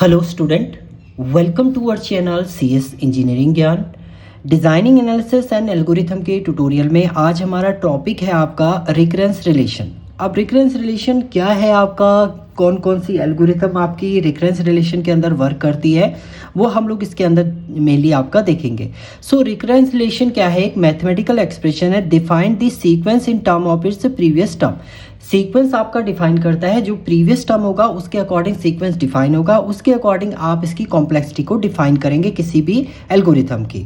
Hello student, welcome to our channel CS engineering Gyan. Designing analysis and algorithm के tutorial में आज हमारा topic है आपका रिकरेंस रिलेशन। अब रिकरेंस रिलेशन क्या है, आपका कौन कौन सी एल्गोरिथम आपकी रिकरेंस रिलेशन के अंदर वर्क करती है, वो हम लोग इसके अंदर मेनली आपका देखेंगे। सो रिकरेंस रिलेशन क्या है? एक मैथमेटिकल एक्सप्रेशन है। Define the sequence in term of its previous term. Sequence आपका डिफाइन करता है, जो प्रीवियस टर्म होगा उसके अकॉर्डिंग सीक्वेंस डिफाइन होगा, उसके अकॉर्डिंग आप इसकी कॉम्प्लेक्सिटी को डिफाइन करेंगे किसी भी एल्गोरिथम की।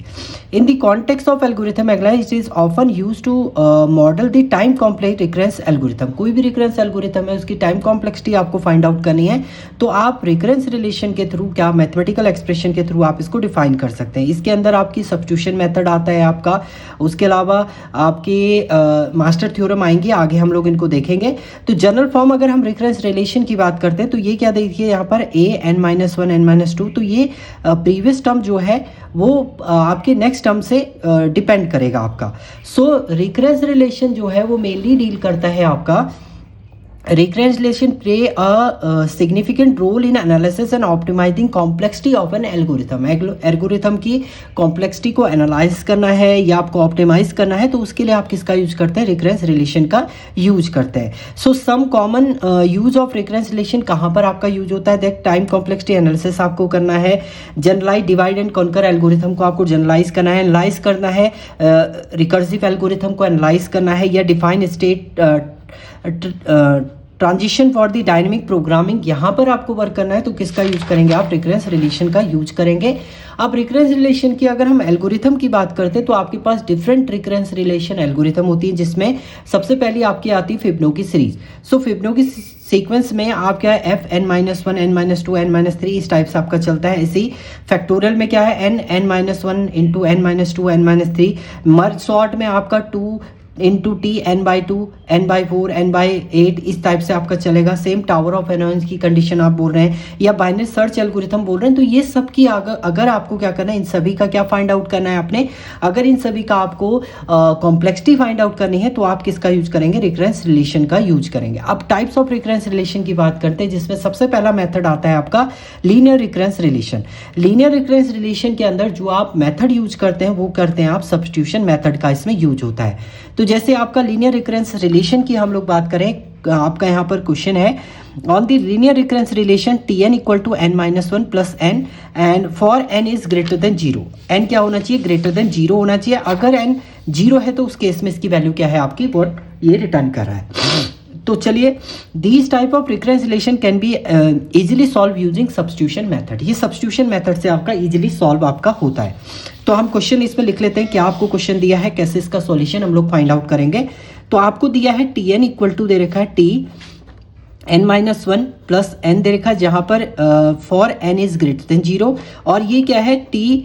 In the context of algorithm analysis is often used to model the time complex recurrence algorithm. कोई भी रिकरेंस एल्गोरिथम है, उसकी टाइम कॉम्प्लेक्सिटी आपको फाइंड आउट करनी है, तो आप रिकरेंस रिलेशन के थ्रू, क्या मैथमेटिकल एक्सप्रेशन के थ्रू आप इसको डिफाइन कर सकते हैं। इसके अंदर आपकी सब्स्टिट्यूशन मेथड आता है आपका, उसके अलावा आपके मास्टर थ्योरम आएंगे, आगे हम लोग इनको देखेंगे। तो जनरल फॉर्म अगर हम रिकरेंस रिलेशन की बात करते हैं तो ये क्या देखिए यहाँ पर a(n-1 n-2), तो ये प्रीवियस टर्म जो है वो आपके नेक्स्ट टर्म से डिपेंड करेगा आपका। सो रिकरेंस रिलेशन जो है वो मेनली डील करता है आपका, recurrence relation play a significant role in analysis and optimising complexity of an algorithm. Algorithm की कॉम्प्लेक्सिटी को एनालाइज करना है या आपको ऑप्टिमाइज करना है, तो उसके लिए आप किसका यूज करते हैं? रिकरेंस रिलेशन का यूज करते हैं। So some common use of recurrence relation कहाँ पर आपका यूज होता है? देख, टाइम कॉम्प्लेक्सिटी एनालिसिस आपको करना है, generalise divide and conquer algorithm को आपको जनरलाइज करना है, एनालाइज करना है, रिकर्सिव एल्गोरिथम को एनालाइज करना है, या define state transition for the dynamic programming, यहाँ पर आपको वर्क करना है, तो किसका यूज करेंगे आप? रिकरेंस रिलेशन का यूज करेंगे। अब रिकरेंस रिलेशन की अगर हम एल्गोरिथम की बात करते हैं तो आपके पास डिफरेंट रिकरेंस रिलेशन एल्गोरिथम होती है, जिसमें सबसे पहली आपकी आती है फिबोनाची सीरीज। सो फिबोनाची सीक्वेंस में आप क्या है, f(n-1, n-2, n-3) इस टाइप से आपका चलता है। इसी फैक्टोरियल में क्या है, n(n-1) into n-2, n-3। Merge sort में आपका 2 into t, n/2, n/4, n/8 इस टाइप से आपका चलेगा। सेम टावर ऑफ एनोवेंस की कंडीशन आप बोल रहे हैं, या बाइनरी सर्च एल्गोरिथम बोल रहे हैं, तो ये सब की अगर आपको क्या करना है, इन सभी का क्या फाइंड आउट करना है आपने? अगर इन सभी का आपको कॉम्प्लेक्सिटी फाइंड आउट करनी है, तो आप किसका यूज करेंगे? रिकरेंस रिलेशन का यूज करेंगे। अब टाइप्स ऑफ रिकरेंस रिलेशन की बात करते हैं, जिसमें सबसे पहला मेथड आता है आपका linear recurrence relation. Linear recurrence relation के अंदर जो आप मेथड यूज करते हैं वो करते हैं आप सब्स्टिट्यूशन मेथड का इसमें यूज होता है। तो जैसे आपका लीनियर रिकरेंस रिलेशन की हम लोग बात करें, आपका यहाँ पर क्वेश्चन है, on the linear recurrence relation Tn equal to n-1 plus n and for n is greater than 0। n क्या होना चाहिए? ग्रेटर देन 0 होना चाहिए। अगर n 0 है तो उस केस में इसकी वैल्यू क्या है आपकी? व्हाट ये रिटर्न कर रहा है। तो चलिए, these type of recurrence relation can be easily solve using substitution method. ये सब्स्टिट्यूशन मेथड से आपका इजीली सॉल्व आपका होता है। तो हम क्वेश्चन इसमें लिख लेते हैं, क्या आपको क्वेश्चन दिया है, कैसे इसका सॉल्यूशन हम लोग फाइंड आउट करेंगे। तो आपको दिया है Tn इक्वल टू दे रखा है Tn-1 प्लस n दे रखा है, जहां पर for n is greater than 0, और ये क्या है t,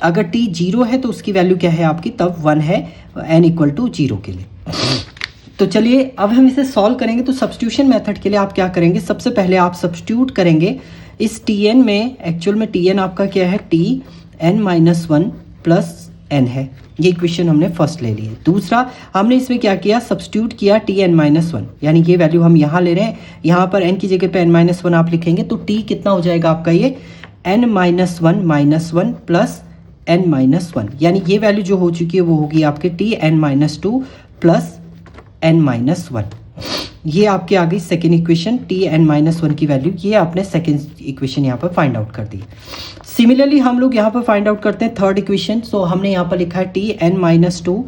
अगर t 0 है तो उसकी वैल्यू क्या है आपकी? तब 1 है n इक्वल टू 0 के लिए। तो चलिए अब हम इसे सॉल्व करेंगे। तो सब्स्टिट्यूशन मेथड के लिए आप क्या करेंगे? सबसे पहले आप सब्स्टिट्यूट करेंगे इस Tn में। एक्चुअल में Tn आपका क्या है? Tn-1 प्लस n है, ये इक्वेशन हमने फर्स्ट ले ली है। दूसरा हमने इसमें क्या किया? सब्स्टिट्यूट किया Tn-1, यानी ये वैल्यू हम यहाँ ले रहे हैं, यहाँ पर n की जगह पे n-1 आप लिखेंगे, तो t कितना हो जाएगा आपका? ये n-1 प्लस n-1, यानी ये वैल्यू जो हो चुकी है वो होगी आपके Tn-2 प्लस n-1। ये आपके आ गई सेकेंड इक्वेशन, Tn-1 की वैल्यू, ये आपने सेकेंड इक्वेशन यहाँ पर फाइंड आउट कर दी। सिमिलरली हम लोग यहाँ पर फाइंड आउट करते हैं थर्ड इक्वेशन। सो हमने यहाँ पर लिखा है Tn-2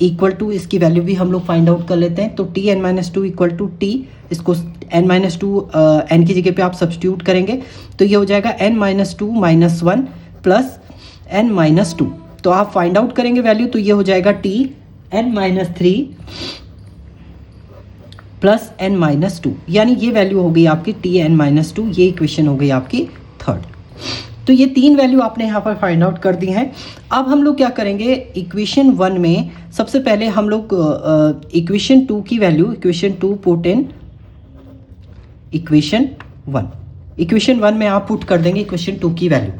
इक्वल टू, इसकी वैल्यू भी हम लोग फाइंड आउट कर लेते हैं। तो Tn-2 इक्वल टू t, इसको n-2 n की जगह पे आप सब्स्टिट्यूट करेंगे, तो ये हो जाएगा n-2 - 1 प्लस n-2। तो आप फाइंड आउट करेंगे वैल्यू, तो ये हो जाएगा Tn-3 प्लस n-2, यानी ये वैल्यू हो गई आपकी Tn-2। ये इक्वेशन हो गई आपकी थर्ड। तो ये तीन वैल्यू आपने यहाँ पर फाइंड आउट कर दी हैं। अब हम लोग क्या करेंगे? इक्वेशन 1 में सबसे पहले हम लोग इक्वेशन 2 की value, equation 2 put in equation 1। Equation 1 में आप पुट कर देंगे इक्वेशन 2 की वैल्यू।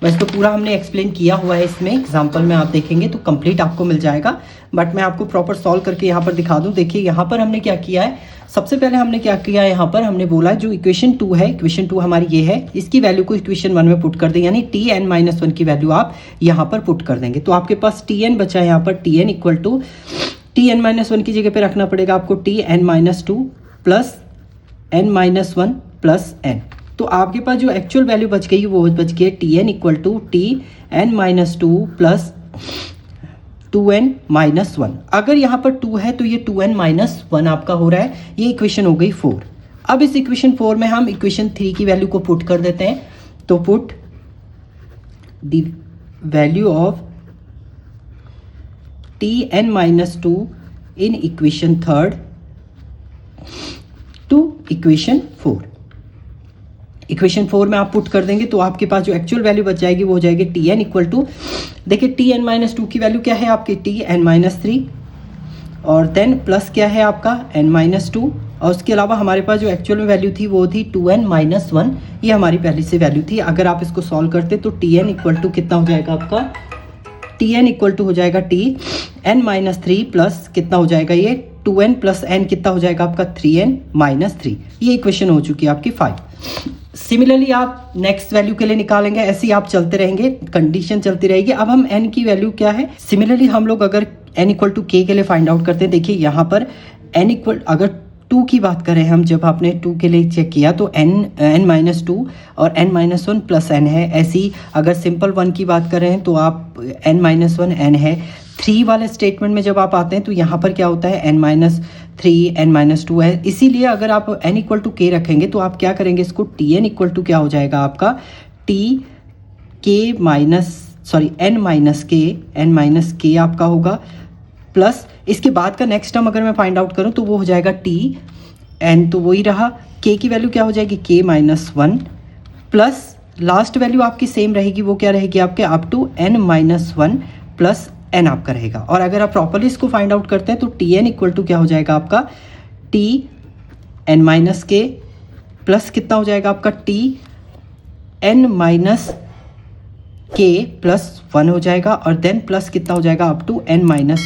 वैसे तो पूरा हमने एक्सप्लेन किया हुआ है इसमें, एग्जाम्पल में आप देखेंगे तो कंप्लीट आपको मिल जाएगा, बट मैं आपको प्रॉपर सॉल्व करके यहाँ पर दिखा दूँ। देखिए यहाँ पर हमने क्या किया है, सबसे पहले हमने क्या किया है, यहाँ पर हमने बोला जो इक्वेशन 2 है, इक्वेशन 2 हमारी ये है, इसकी वैल्यू को इक्वेशन 1 में पुट कर दें, यानी Tn-1 की वैल्यू आप यहाँ पर पुट कर देंगे। तो आपके पास Tn बचा है यहाँ पर, Tn इक्वल टू Tn-1 की जगह पे रखना पड़ेगा आपको Tn-2 plus n-1 plus n। तो आपके पास जो एक्चुअल वैल्यू बच गई वो बच गई Tn equal to Tn-2 plus 2n-1। अगर यहाँ पर 2 है तो ये 2n-1 आपका हो रहा है, ये इक्वेशन हो गई 4। अब इस इक्वेशन 4 में हम इक्वेशन 3 की वैल्यू को पुट कर देते हैं। तो put the value of Tn-2 in equation 3 to equation 4। Equation 4 में आप पुट कर देंगे तो आपके पास जो एक्चुअल वैल्यू बच जाएगी वो हो जाएगी Tn इक्वल टू, देखिए Tn-2 की वैल्यू क्या है आपकी Tn-3, और देन प्लस क्या है आपका n-2, और उसके अलावा हमारे पास जो एक्चुअल में वैल्यू थी वो थी 2n-1, ये हमारी पहले से वैल्यू थी। अगर आप इसको सॉल्व करते तो Tn इक्वल टू कितना हो जाएगा आपका, Tn इक्वल टू हो जाएगा Tn-3 प्लस कितना हो जाएगा ये 2n प्लस n कितना हो जाएगा आपका 3n-3। ये इक्वेशन हो चुकी है आपकी 5। सिमिलरली आप नेक्स्ट वैल्यू के लिए निकालेंगे, ऐसे ही आप चलते रहेंगे, कंडीशन चलती रहेगी। अब हम n की वैल्यू क्या है, सिमिलरली हम लोग अगर n इक्वल टू k के लिए फाइंड आउट करते हैं, देखिए यहाँ पर n इक्वल, अगर 2 की बात करें हम, जब आपने 2 के लिए चेक किया तो n-2 और n-1 प्लस n है। ऐसी अगर सिंपल 1 की बात करें तो आप n-1 n है। 3 वाले स्टेटमेंट में जब आप आते हैं तो यहाँ पर क्या होता है n-3 n-2 है। इसीलिए अगर आप n इक्वल टू k रखेंगे तो आप क्या करेंगे, इसको Tn इक्वल टू क्या हो जाएगा आपका n-k आपका होगा, प्लस इसके बाद का नेक्स्ट टर्म अगर मैं फाइंड आउट करूँ तो वो हो जाएगा Tn, तो वही रहा, k की वैल्यू क्या हो जाएगी k-1 प्लस लास्ट वैल्यू आपकी सेम रहेगी, वो क्या रहेगी आपके up to n-1 plus n आपका रहेगा। और अगर आप प्रॉपरली इसको फाइंड आउट करते हैं तो Tn इक्वल टू क्या हो जाएगा आपका Tn-k प्लस कितना हो जाएगा आपका Tn-k प्लस 1 हो जाएगा, और देन प्लस कितना हो जाएगा up to n-1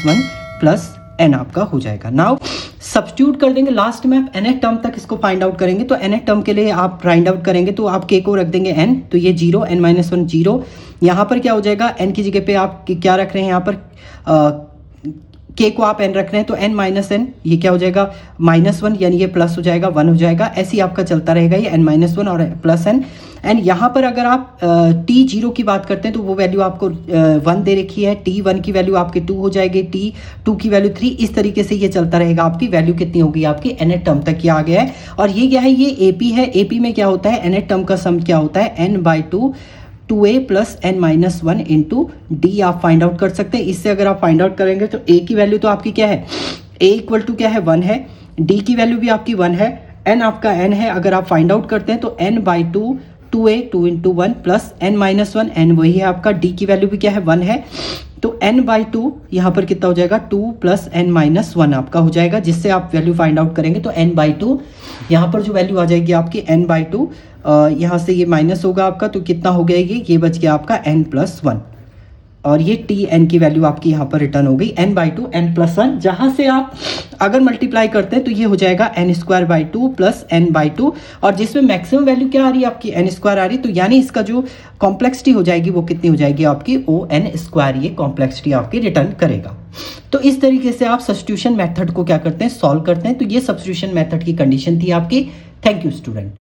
plus n आपका हो जाएगा। नाउ सब्स्टिट्यूट कर देंगे, लास्ट में आप nth टर्म तक इसको फाइंड आउट करेंगे। तो nth टर्म के लिए आप फाइंड आउट करेंगे तो आप k को रख देंगे n, तो ये 0 n-1 0। यहाँ पर क्या हो जाएगा, n की जगह पे आप क्या रख रहे हैं, यहाँ पर k को आप n रख रहे हैं तो n-n, ये क्या हो जाएगा -1, यानी ये प्लस हो जाएगा 1 हो जाएगा। ऐसे ही आपका चलता रहेगा ये n-1 और प्लस n। एंड यहाँ पर अगर आप t0 की बात करते हैं तो वो वैल्यू आपको 1 दे रखी है, t1 की वैल्यू आपकी 2 हो जाएगी, t2 की वैल्यू 3, इस तरीके से ये चलता रहेगा। आपकी वैल्यू कितनी होगी आपकी nth टर्म तक ये आ गया है। और ये क्या है, ये AP है। AP में क्या होता है, nth टर्म का सम क्या होता है n/2 2a plus n-1 into D आप फाइंड आउट कर सकते हैं। इससे अगर आप फाइंड आउट करेंगे तो a की वैल्यू तो आपकी क्या है, a इक्वल टू क्या है 1 है, d की वैल्यू भी आपकी 1 है, n आपका n है। अगर आप फाइंड आउट करते हैं तो n/2 2a 2 into 1 plus n-1 n वही है आपका, d की वैल्यू भी क्या है 1 है, तो n/2 यहाँ पर कितना हो जाएगा 2 प्लस n-1 आपका हो जाएगा, जिससे आप वैल्यू फाइंड आउट करेंगे तो n/2 यहाँ पर जो वैल्यू आ जाएगी आपकी n/2, यहाँ से ये माइनस होगा आपका, तो कितना हो गया ये बच गया आपका n+1, और ये Tn की वैल्यू आपकी यहाँ पर रिटर्न हो गई n/2 n+1, जहाँ से आप अगर मल्टीप्लाई करते हैं तो ये हो जाएगा n²/2 प्लस n/2, और जिसमें मैक्सिमम वैल्यू क्या आ रही है आपकी n² आ रही है, तो यानी इसका जो कॉम्प्लेक्सिटी हो जाएगी वो कितनी हो जाएगी आपकी ON², ये कॉम्प्लेक्सिटी आपकी रिटर्न करेगा। तो इस तरीके से आप सब्स्टिट्यूशन मेथड को क्या करते हैं, सॉल्व करते हैं। तो ये सब्स्टिट्यूशन मेथड की कंडीशन थी आपकी। Thank you student.